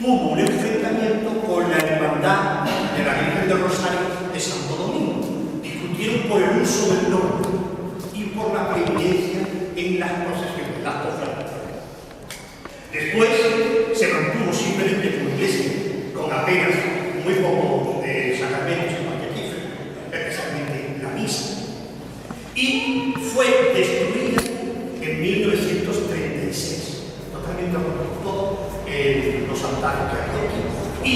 tuvo un enfrentamiento con la hermandad de la Virgen del Rosario de Santo Domingo. Discutieron por el uso del nombre y por la preeminencia en las procesiones, las cofradías. Después se mantuvo simplemente como iglesia, con apenas muy pocos sacramentos en catequismo, especialmente la misa, y fue destruida en 1936, totalmente por los altares que hay aquí. Y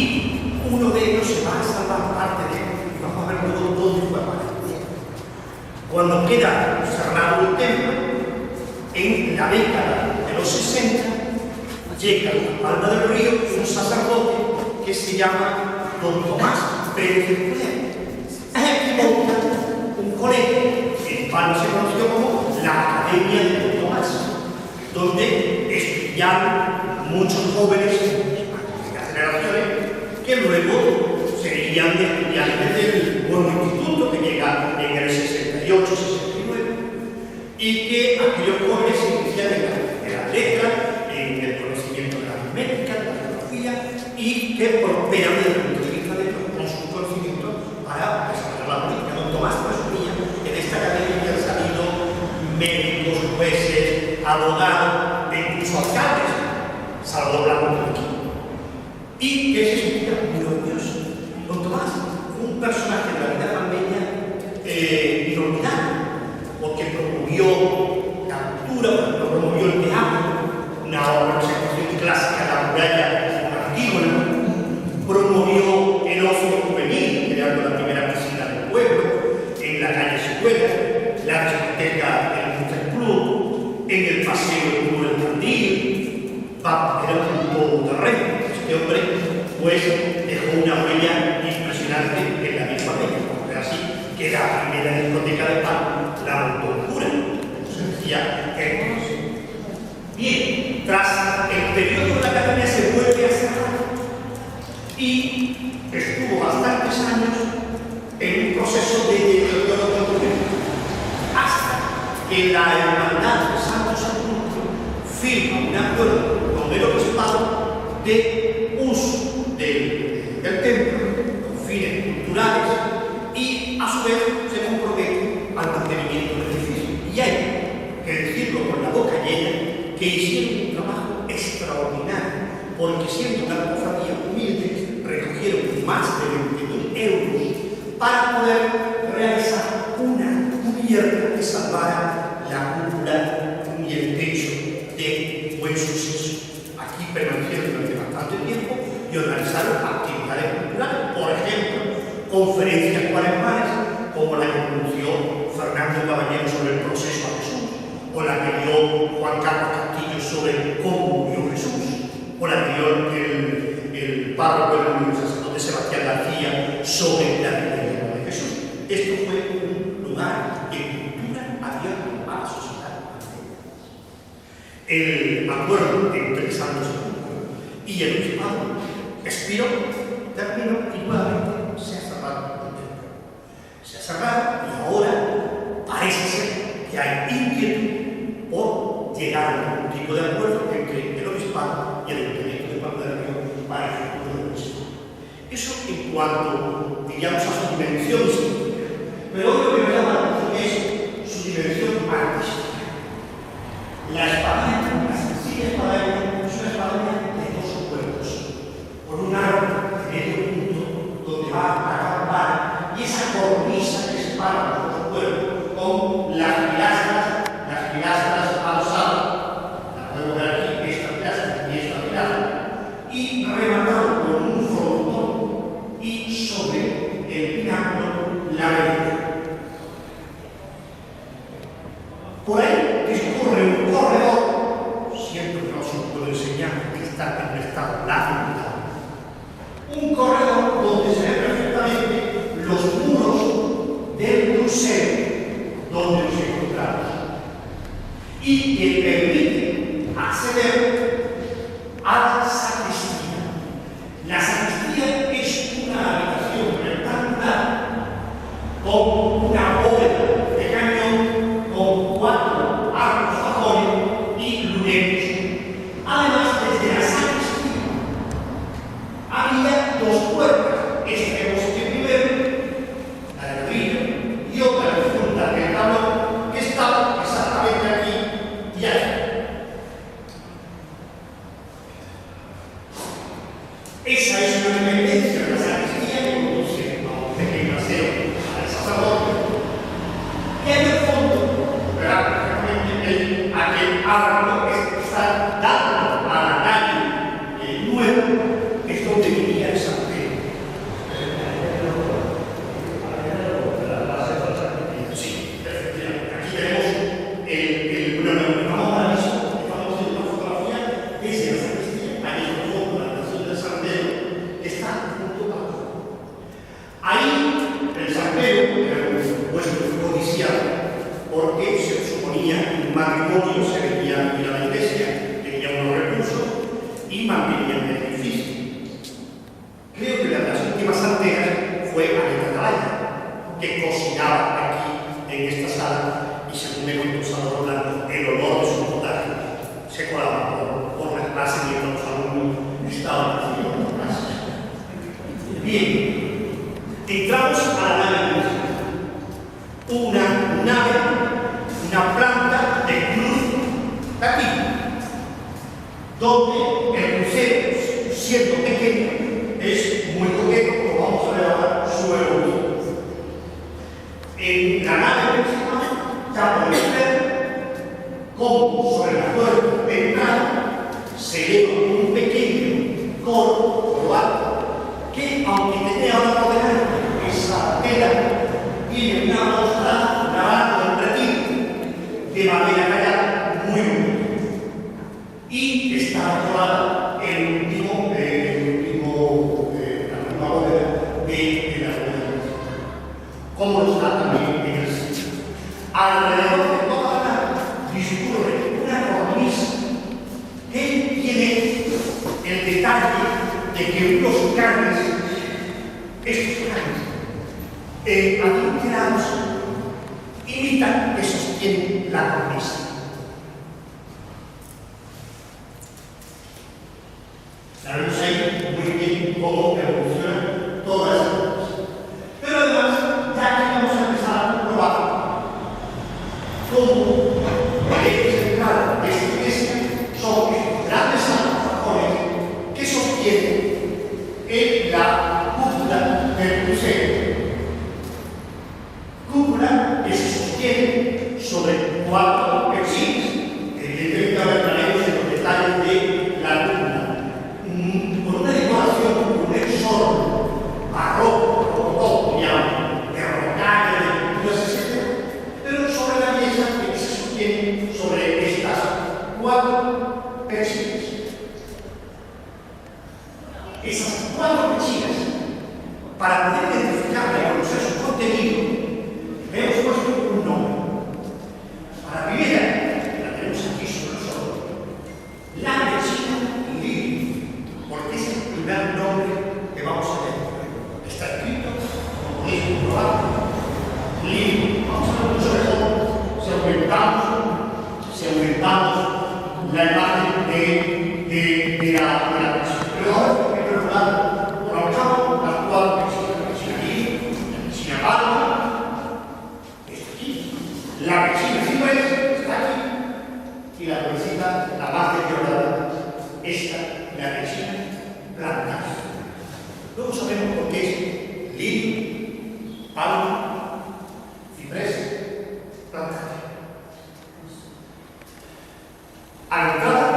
uno de ellos se va a salvar parte de él, y vamos a ver luego dónde fue a parar. Cuando queda cerrado el templo, en la década de los 60, llega a la Palma del Río un sacerdote que se llama Don Tomás Pérez de Cuellar, que monta un colegio, el cual se conoció como la Academia de Don Tomás, donde estudiaban muchos jóvenes de generaciones que luego serían estudiantes del nuevo instituto que llega en el 68-69 y que aquellos jóvenes se inician en las letras, en el conocimiento de la aritmética, de la geografía, y que prosperan desde el punto de vista de con sus conocimientos para desarrollar la política. Don Tomás presumía que de esta academia han salido médicos, jueces, abogados, e incluso alcaldes, Salvador Blanco, y que se sentía muy orgulloso. Don Tomás fue un personaje de la vida pampeña inolvidable, porque promovió la cultura, promovió el teatro, una representación clásica de la muralla antigua, promovió el ocio juvenil, creando la primera piscina del pueblo, en la calle Escuela, la discoteca del Monte Club, en el paseo del Club del Tandil. Era un todoterreno. Este hombre, pues, dejó una huella impresionante en la misma Peña, porque era así que la primera discoteca de Palma, la Autolocura, como se decía entonces. Bien, tras el periodo de la academia se vuelve a cerrar y estuvo bastantes años en un proceso de deterioro hasta que la Hermandad de Santo Sepulcro firma un acuerdo con el obispado de uso del templo con fines culturales y a su vez se compromete al mantenimiento del edificio. Y hay que decirlo con la boca llena que hicieron un trabajo extraordinario, porque siendo una cofradía humilde recogieron más de 20.000 euros para poder realizar una cubierta que salvara la cúpula y el techo de buen suceso. Aquí permanecieron durante bastante tiempo y organizaron actividades culturales, por ejemplo, conferencias cuaresmales, como la que pronunció Fernando Caballero sobre el proceso a Jesús, o la que dio Juan Carlos Castillo sobre cómo murió Jesús, o la que dio el párroco del sacerdote Sebastián García sobre la vida de Jesús. Esto fue un lugar de cultura abierto a la sociedad. El acuerdo entre Santo Sepulcro y el obispado expiró, terminó y nuevamente se ha cerrado el templo. Se ha cerrado y ahora parece ser que hay inquietud por llegar a algún tipo de acuerdo entre el obispado y el ayuntamiento de Palma del Río para el futuro del mismo. Eso en cuanto, digamos, a su dimensión histórica. Pero hoy lo que me llama la atención es su dimensión artística. La espadaña, la sencilla espadaña, es una espadaña de dos cuerpos, con un arco de medio punto donde va a acampar y esa cornisa que separa los dos cuerpos con las pilastras adosadas. La podemos ver aquí, esta pilastra y esta pilastra, y rematado con un frontón y sobre el pináculo la veleta. Por ahí discurre un corredor, siempre que no se puede enseñar que está en estado lamentable, un corredor donde se ve perfectamente los muros del museo donde nos encontramos y que permite acceder a la sacristía. La sacristía es una habitación rectangular con una bóveda de cañón con 4 arcos fajones y lunetos. Además, desde la sacristía dos puertas. Esta que hemos hecho primero, la de arriba, y otra de punta del tablón, que está exactamente aquí y aquí. Esa es una dependencia de la sacristía que conduce a un pequeño aseo al sacerdote. Y en el fondo, prácticamente aquel árbol que está dando a la calle nuevo es donde vivía el San Pedro. Sí, efectivamente. Aquí tenemos vamos a ver una fotografía desde la sacristía, ahí en el fondo, la estación del San Pedro, que está junto a ahí el San Pedro era un puesto codiciado, porque se suponía que un matrimonio se debía ir a la iglesia, tenía unos recursos y mantenían el edificio. Creo que una de las últimas santeras fue Aneta Talaya, que cocinaba aquí en esta sala y según me contó Salvador Blanco, el olor de su potaje se colaba por las clases mientras los alumnos estaban haciendo las clases. Bien, entramos a la nave una nave, una planta de cruz de aquí, donde el crucero, siendo pequeño, es muy coqueto, como vamos a ver ahora, su evolución. En la nave principal, ya podéis ver cómo sobre la puerta de entrada se lleva un pequeño coro por lo alto, que aunque tenía ahora por delante esa tela, tiene una mostra grabada en retiro de madera callada muy bonita. Y está aprobada la última bóveda de la rueda, como está también en el sitio. Alrededor de toda la nave discurre una cornisa que tiene el detalle de que unos canes, estos canes, atrincherados, imitan que sostienen la cornisa. Sabemos ahí muy bien cómo evolucionan todas las cosas. Pero además, ya que vamos a empezar a comprobar cómo el eje central de esta iglesia son estos grandes sajones que sostienen en la cúpula del crucero. Cúpula que se sostiene sobre 4 persiles. Evidentemente ahora entraremos en los detalles de la cúpula. Con una decoración, un exorno barroco, rococó, de rocalle, de pinturas, etc. Pero sobre la mesa que se sostiene sobre estas 4 persiles. Esas 4 persiles, para poder identificarla y conocer su contenido, hemos puesto un nombre. Para la primera, que la tenemos aquí sobre nosotros, la persiana lirio, porque es el primer nombre que vamos a ver. Está escrito, como podéis comprobar, lirio. Vamos a ver mucho mejor si aumentamos la imagen de la persiana. Pero ahora, en primer lugar, colocamos las 4 persianas. La persiana lirio, la persiana palma, la persiana ciprés está aquí y la persiana, la más deteriorada, esta, la persiana blanca. Luego sabemos por qué es lirio, palma, ciprés, blanca. A la entrada,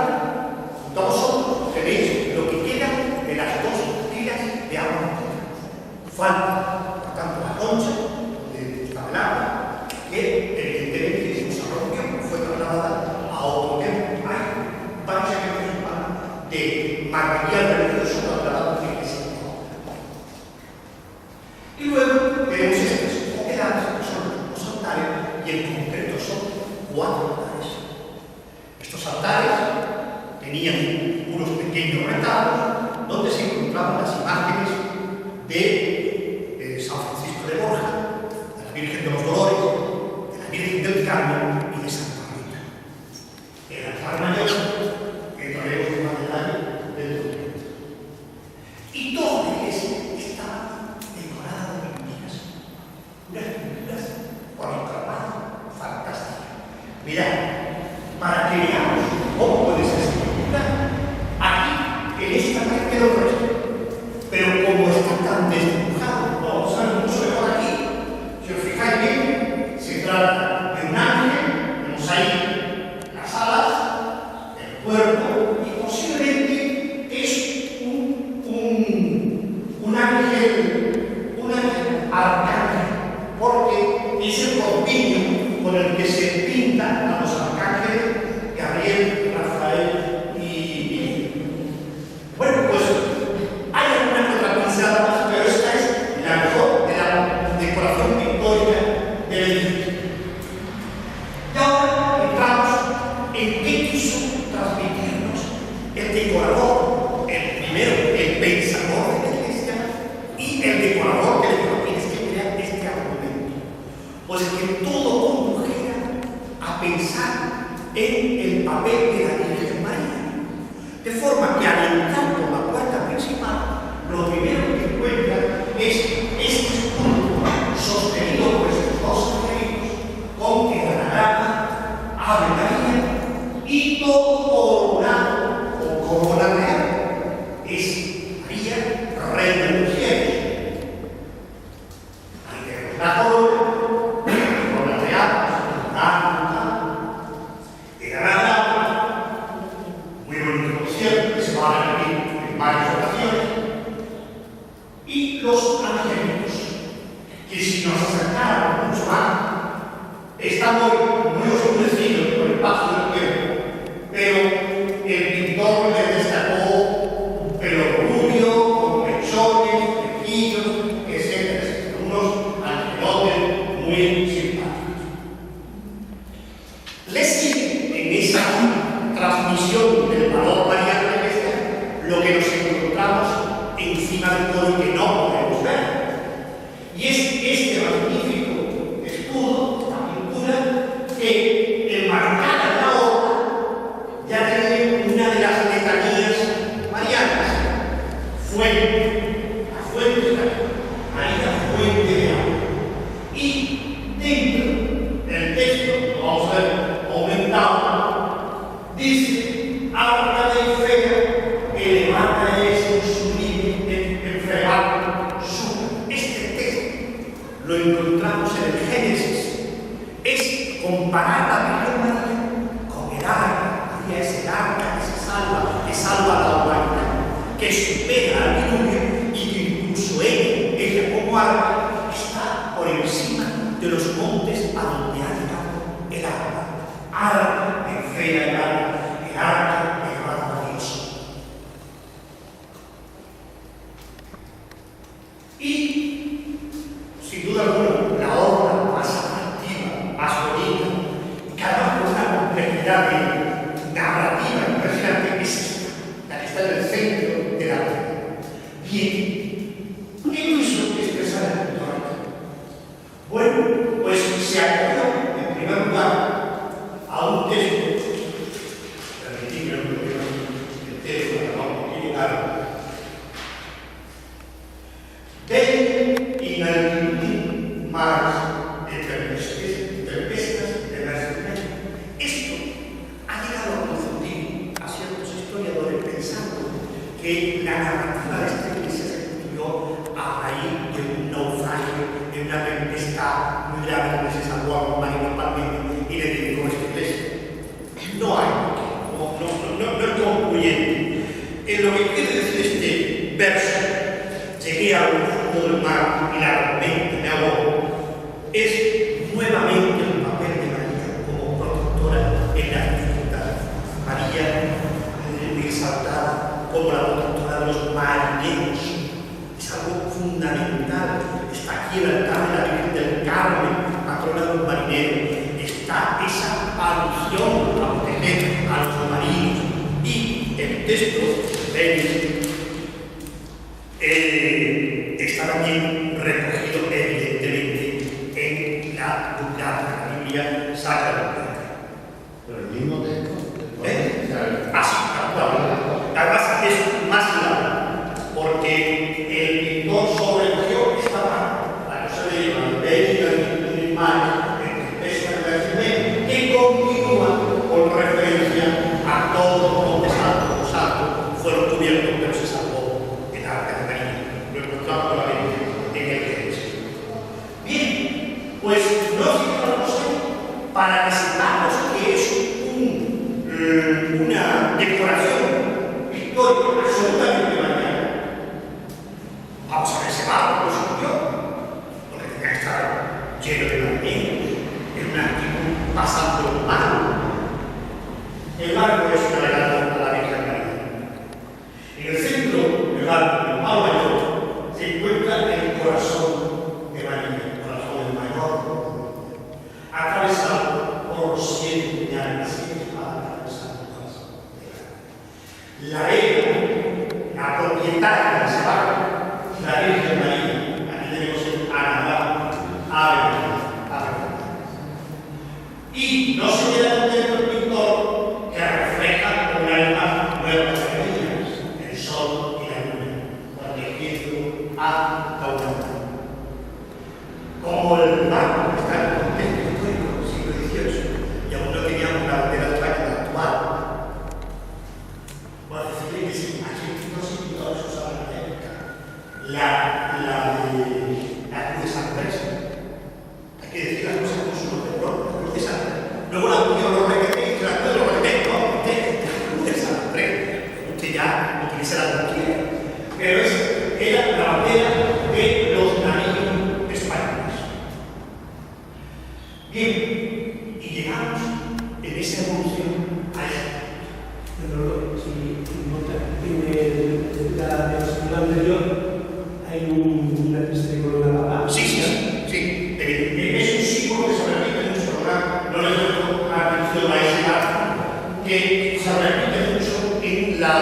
junto a vosotros, tenéis lo que queda de las 2 tiras de agua. Falta, por tanto, la concha donde está el agua, que evidentemente es un parroquia que fue trasladada a otro templo. Hay varios ejemplos de material religioso trasladado en ese templo. Y luego tenemos estos hogueras, que son los altares, y en concreto son 4 altares. Estos altares tenían unos pequeños retablos donde se encontraban las imágenes de San Francisco de Borja, de la Virgen de los Dolores, de la Virgen del Carmen y de Santa Rita. El altar mayor, que traemos más detalle dentro de él. Y toda la iglesia como está tan desdibujado, vamos a ver mucho mejor aquí. Si os fijáis bien, se trata de un ángel, vemos ahí las alas, el cuerpo, y posiblemente es un ángel arcángel, porque es el corpiño con el que se pintan a los arcángeles Gabriel, Rafael y bueno, pues hay alguna que otra pincelada más, pero esta es la mejor de la decoración pictórica del edificio. Y ahora entramos en qué quiso transmitirnos el decorador, el primero, el pensador de la iglesia, y el decorador que le dijo: tienes que crear este argumento. Pues que todo condujera a pensar en el papel de la Virgen María. De forma que al entrar por la puerta principal, lo primero que encuentra es este escudo sostenido por estos dos angelitos con el anagrama Ave María y todo coronado o corona real. Es María, Reina de los cielos. Ahí tenemos la corona real, el anagrama, muy bonito por cierto, que se va a repetir en varias ocasiones, y los angelitos, que si nos acercáramos mucho más, estamos muy oscurecidos por el paso del tiempo, pero el pintor les destacó un pelo rubio, con mechones, flequillos, etc. Unos angelotes muy simpáticos. Les sigue en esa transmisión del valor mariano de la iglesia lo que nos encontramos encima del todo y que no podemos ver. Y es este magnífico escudo, esta pintura, que enmarcada en la obra ya tiene una de las letanías marianas: fuente, la fuente de María, fuente de agua. Y dentro del texto, lo vamos a ver aumentado, dice: arca de fe, elevada es un sublime enfregado su. Este texto lo encontramos en el Génesis. Es comparar a la Virgen María con el arca. María es el arca que salva a la humanidad, que supera al diluvio y que incluso ella como arca, está por encima de los montes a donde ha llegado el agua. Arca en fe el arca elevado a Dios. Y, sin duda alguna, la obra más atractiva, más bonita, y cada vez con una complejidad narrativa impresionante, es esta, la que está en el centro de la obra. Bien, ¿qué quiso expresar el pintor? Bueno, pues se acogió, en primer lugar, a un texto, permitidme el texto para no equivocar, del inalterable Marx de tempestas de la Escritura. Esto ha llegado a confundir a ciertos historiadores pensando que la narrativa de esta iglesia se construyó a raíz de un naufragio, de una tempestad muy grave donde se salvó a un marino palmero y le dedicó a esta iglesia. No hay, no es concluyente. En lo que quiere decir este verso: llegué al fondo del mar y largamente me ahogó, es nuevamente el papel de María como protectora en la dificultad. María exaltada como la protectora de los marineros. Es algo fundamental. Está aquí el altar de la Virgen del Carmen, patrona de los marineros. Está esa alusión a proteger a los marinos. Y el texto está también recogido evidentemente en la Vulgata, la Biblia Sacra. Pero el mismo texto. Así, además es más claro, porque el pintor sobrecogió esta parte, la cosa de el mar, que continúa con referencia a todos los montes altos. Los altos fueron cubiertos, pero se salvó el arca de María. salvar la Virgen María. Aquí tenemos el Anabá, Ave María. Y no se queda contento el pintor que refleja una alma nueva de María, el sol y la luna, cuando Cristo ha causado. Como el barco está en el contexto histórico del siglo XVIII y aún no teníamos la bandera de España actual, bueno, decirle que si aquí los pintores usaban en la época la cruz de San Andrés. Hay que decir las cosas con su nombre, ¿no? La cruz de San Andrés. Luego la pusieron los requetés, la cruz de los requetés, no, usted, la cruz de San Andrés. Usted ya utiliza la cualquiera. Pero era la bandera de los navíos españoles. Bien, y llegamos en esa evolución a esa. Pero si nota, en la segunda anterior hay una pista de color apagada. Sí. Es un símbolo que se repite mucho, ¿verdad? No le doy atención a ese dato, que se repite mucho en la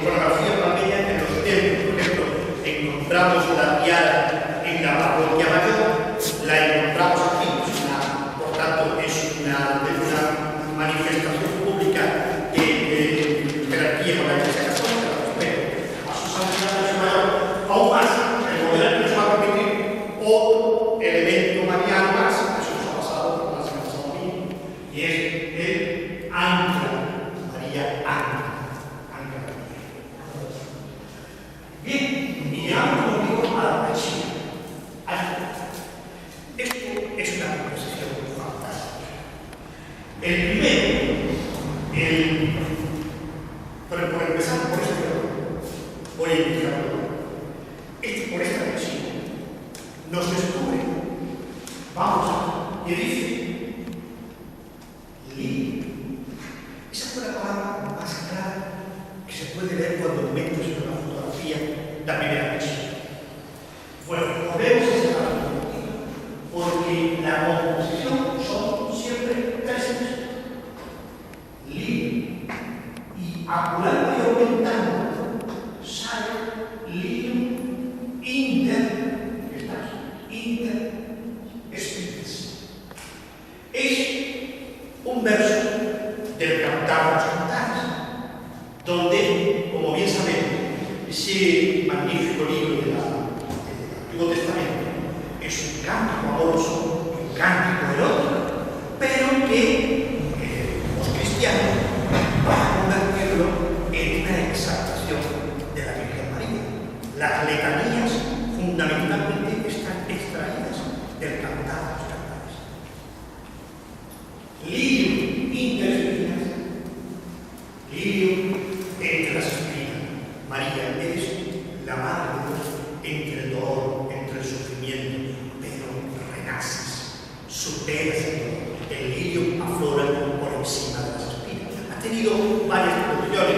iconografía panameña en los templos. Por ejemplo, encontramos la tiara en la parroquia mayor, la encontramos aquí, por tanto, es una manifestación pública de jerarquía con la Iglesia Católica, pero a sus santidades mayor, aún más, el modelo que nos va a permitir otro elemento mariano más, eso nos ha pasado la semana pasada, y es el ancla, María Ancla. Bien, y llegamos conmigo a la China. Esto es una composición fantástica. El primero, por empezar por este por el indicador, por esta versión, nos descubre, vamos, que dice, limpio. Esa fue la palabra más clara que se puede ver cuando metes en una fotografía la primera versión. Bueno, volvemos a esa palabra, porque la composición son siempre tres veces. Limpio. Y apurando y aumentando, sale limpio, inter, espíritus. Es un verso del Cantar de los Cantares, donde, como bien sabemos, ese magnífico libro del Antiguo Testamento es un cántico amoroso, un cántico erótico, pero que los cristianos van a convertirlo en una exaltación de la Virgen María. Las letanías fundamentalmente están extraídas del Cantar de los Cantares. Lirio interespinas, lirio entre las espinas. María, eres la madre de Dios entre el dolor, entre el sufrimiento, pero renaces, superas el dolor. El lirio aflora por encima de las espinas. Ha tenido varias producciones,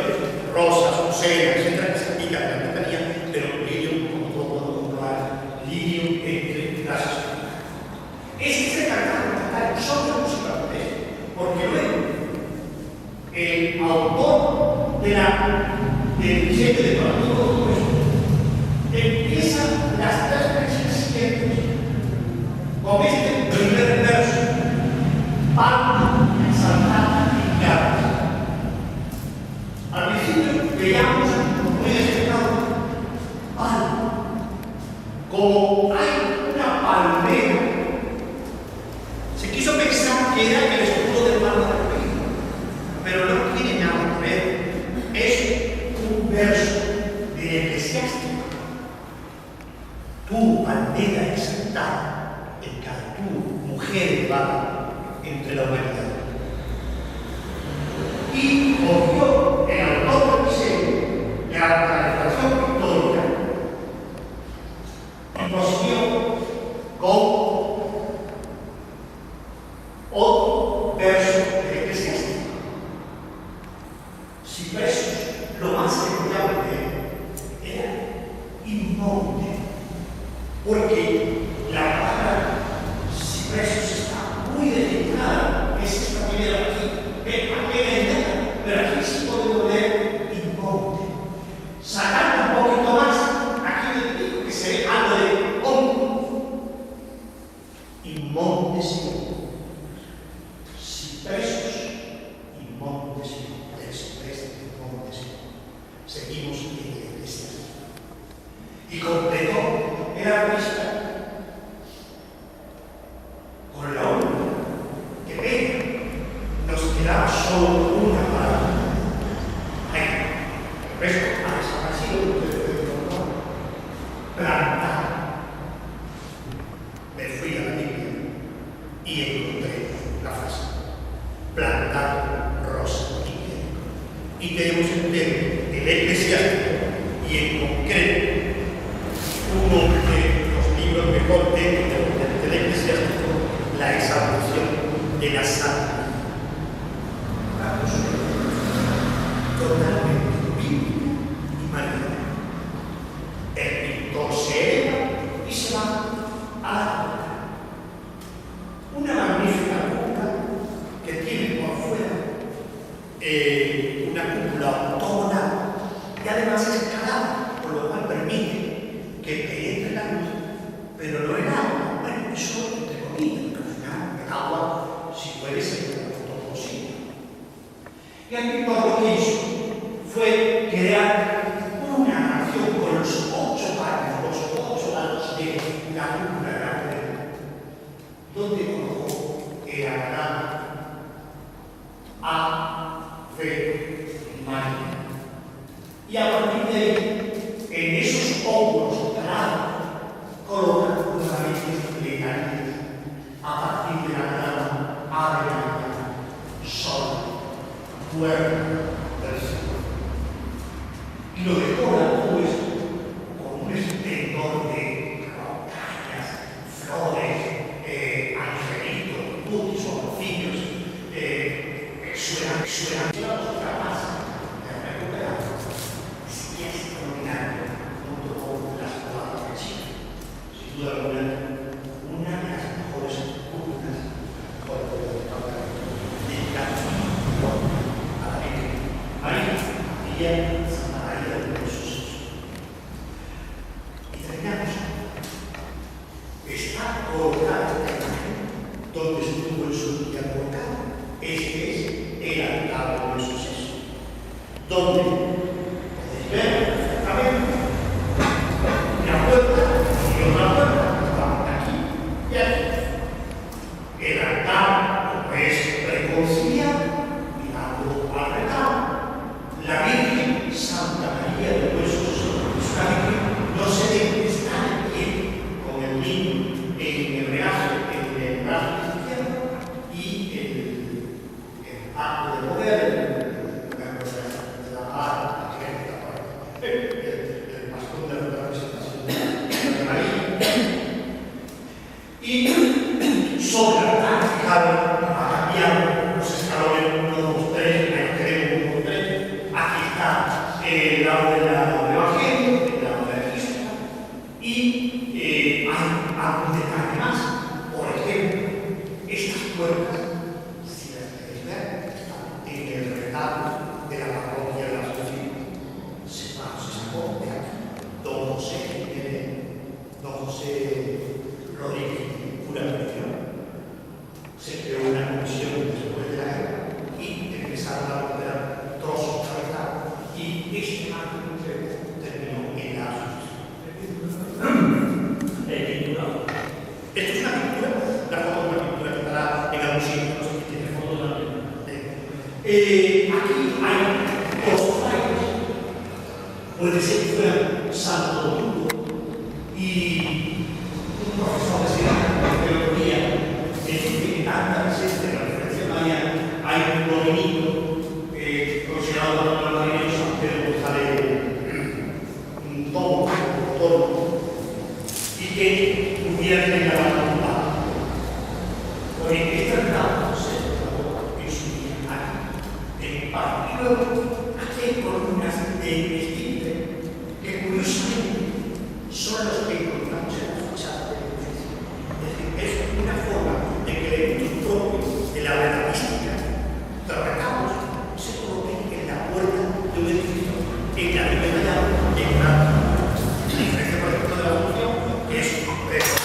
rosas, lucenas, etcétera, que se aplican en la letanía, pero el lirio, como todo puedo comprobar, lirio entre las espinas. Este cantar son musicales, porque luego el autor del diseño decorativo empieza las tres versiones siguientes con este primer verso: palma, exaltada y cara. Al principio veíamos muy destacado palma, como hay una palmera. Se quiso pensar que era el escudo del palma del país, pero no tiene nada que ver. Es un verso de Eclesiástico. Tu bandera exaltada en cada tu mujer elevada entre la humanidad. Y cogió el autor del diseño de la organización pictórica y prosiguió con otro verso de Eclesiástico. Cipresos, lo más peculiar de él era inmóvil, porque la palabra cipresos está muy delineada. Es esta primera aquí, pero aquí sí podemos ver inmóvil. Sacando un poquito más y completó el artista con la obra. ¡Qué pena! Nos quedaba solo una palabra. ¡Ay! El resto ha desaparecido. Plantar. Me fui a la Biblia y encontré la frase. Plantar rosa y tenemos el tema del eclesiástico y en concreto uno de los libros mejor del eclesiástico, la exaltación de la santa. Totalmente bíblico y mariano. El pintor se eleva y se va a la cúpula. Una magnífica cúpula que tiene por fuera una cúpula octogonal y además es escalada, por lo cual permite que penetre la luz, pero no el agua. Bueno, eso entre comillas, porque al final el agua, si puede ser, todo posible. Y el pintor lo que hizo fue crear una nación con los 8 palos de la cúpula de la pared, donde colocó el anagrama A, B, María. Y a partir de ahí, en esos hombros dorados, coloca una letra a partir de la anagrama A de María, Sol, puerta del cielo. Y lo decora todo esto con un esplendor de montañas, flores, angelitos, butis o morcillos, suenan otra más de recuperar. Es extraordinario junto con las palabras de Chile. Sin duda alguna, una de las mejores cúpulas por el dedicada a la Virgen María y a Santa María de los Jesús. Y terminamos. Está colocada esta imagen donde estuvo en su día colocado. Este es el altar de los sucesos, donde podéis ver perfectamente una puerta y otra puerta, vamos aquí y aquí. El altar, como es reconciliado, mirando al retablo, la Virgen Santa María de los Jesús, es una Virgen, no se debe estar en pie, con el niño en el brazo izquierdo y el acto de poder, el bastón de la representación de María. Y sobre la altar, fijaros, ha cambiado los escalones 1, 2, 3, ahí tenemos 1, 2, 3. Aquí está el lado del Evangelio, el lado de la Epístola, y hay algún detalle más. Por ejemplo, estas puertas, si las queréis ver, están en el retablo de la parroquia de la Asunción. Se sacó de aquí don José Rodríguez, cura de Bendición. Se creó una comisión después de la guerra y empezaron a recuperar trozos de retablo y este acto terminó en la Asunción. Esto es una pintura, la foto de una pintura que estará en el museo, no sé si tiene foto también. Aquí hay dos frailes, puede ser que fueran Santo Domingo y un profesor de teología que dice que tanta presencia de la referencia mariana hay un dominito considerado por los marineros San Pedro González todo y que pudiera tener la voluntad. Porque este tratado se trató en su día aquí, en parte. Y luego, aquí hay columnas de estirpe que curiosamente son los que encontramos en la fachada del edificio. Es decir, es una forma de que elementos propios de la retabística, tratados, se coloquen en la puerta de un edificio en la libertad de una diferencia, por ejemplo, de la función, que es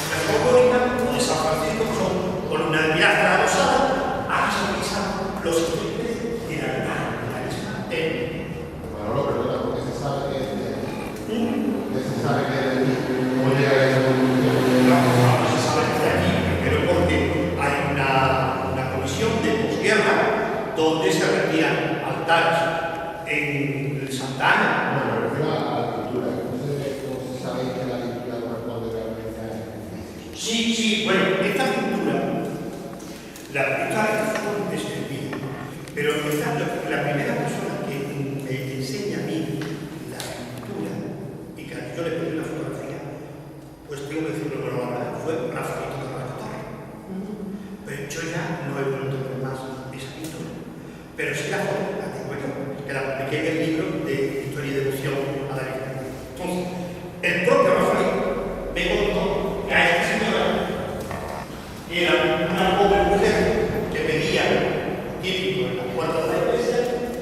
la colónica o de San Francisco, que son columnas de pilastra adosada. Aquí se utilizan los estirpes de la misma técnica. Bueno, perdona, porque se sabe que es de altares en Santana. No, me refiero a la pintura. ¿Cómo se sabe que la pintura corresponde realmente a él? Sí, bueno, esta pintura, la pintura fue describida, pero quizás la primera persona que me enseña a mí la pintura y que yo le pedí una fotografía, pues tengo que decirlo con la verdad, fue Rafaelito de la Torre. Pero yo ya no he vuelto a ver más esa pintura. Pero sí la foto, la tengo yo, que la publiqué en el libro de Historia y Devoción a la Virgen. Entonces, el propio Rafael me contó que a esta señora era una pobre mujer que pedía típico en la puerta de la iglesia,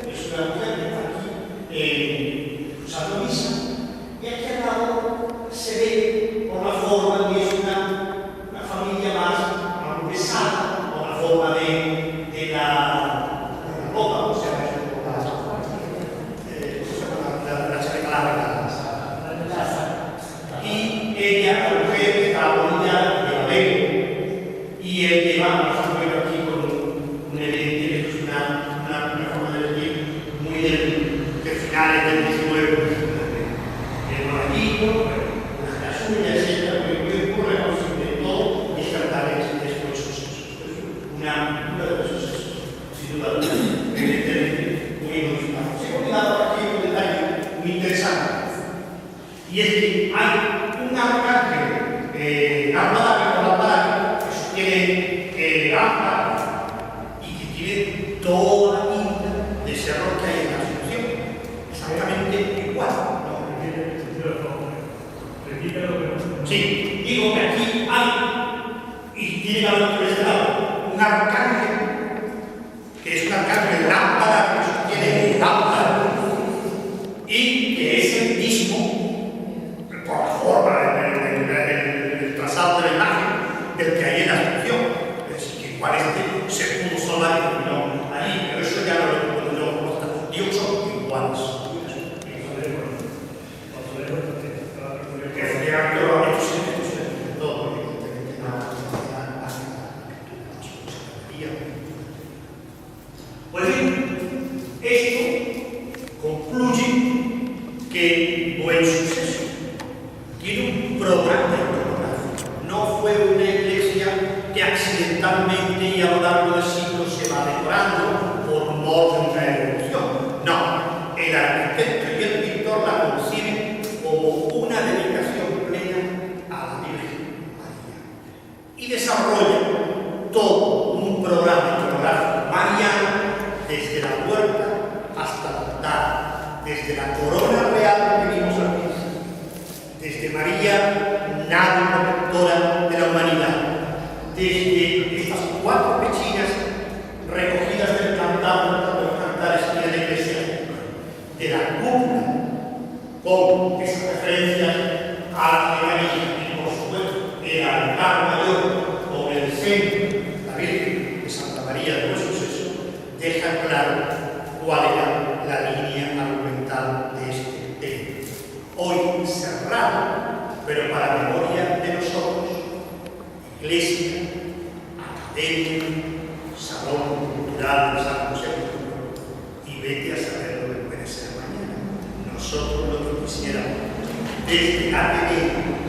es una mujer que está aquí usando misa, y aquí al lado se ve por la forma que es una familia más pesada, por la forma de la ropa, o sea, la chaqueta larga. Y ella, la mujer, estaba bonita, lleva velo, y él lleva a su velo aquí con un evidente, que es una forma de vestir muy de finales del 19. El monaguillo, las uñas, muy reconocible de todo, y cantar después una de esos, sin duda, evidentemente, muy emocionado. Se ha olvidado aquí un detalle muy interesante, y es que hay un arcángel, lámpara, que sostiene lámpara y que tiene toda la pinta de ese error que hay en la Asunción. Exactamente igual. Sí, digo que aquí hay, y tiene que haber por este lado, un arcángel, que es un arcángel de lámpara que sostiene lámpara, y que es el mismo, por la forma, el trazado de la imagen, del que hay en la Asunción. Es que igual se pudo salvar y terminó ahí, pero eso ya no lo conozco. Dios son iguales. Pues bien, esto concluye que Buen Suceso tiene un programa iconográfico. No fue una iglesia que accidentalmente y a lo largo de siglos se va decorando por mor de una evolución. No, el arquitecto y el pintor la conciben como una dedicación plena a la Virgen María. Y desarrolla todo un programa iconográfico mariano desde la puerta hasta el altar, desde la corona real que vimos aquí, desde María, nave protectora de la humanidad, desde estas 4 pechinas recogidas del cantar de los cantares y de la iglesia, de la cúpula, con esas referencias a la mecanismo y por supuesto el altar mayor con el centro, la Virgen de Santa María de Buen Suceso, deja claro cuál era la línea argumental de este tema. Hoy cerrado, pero para memoria de nosotros, iglesia, academia, salón cultural de San José, y vete a saber lo que puede ser mañana. Nosotros lo que quisiéramos, desde Ateneo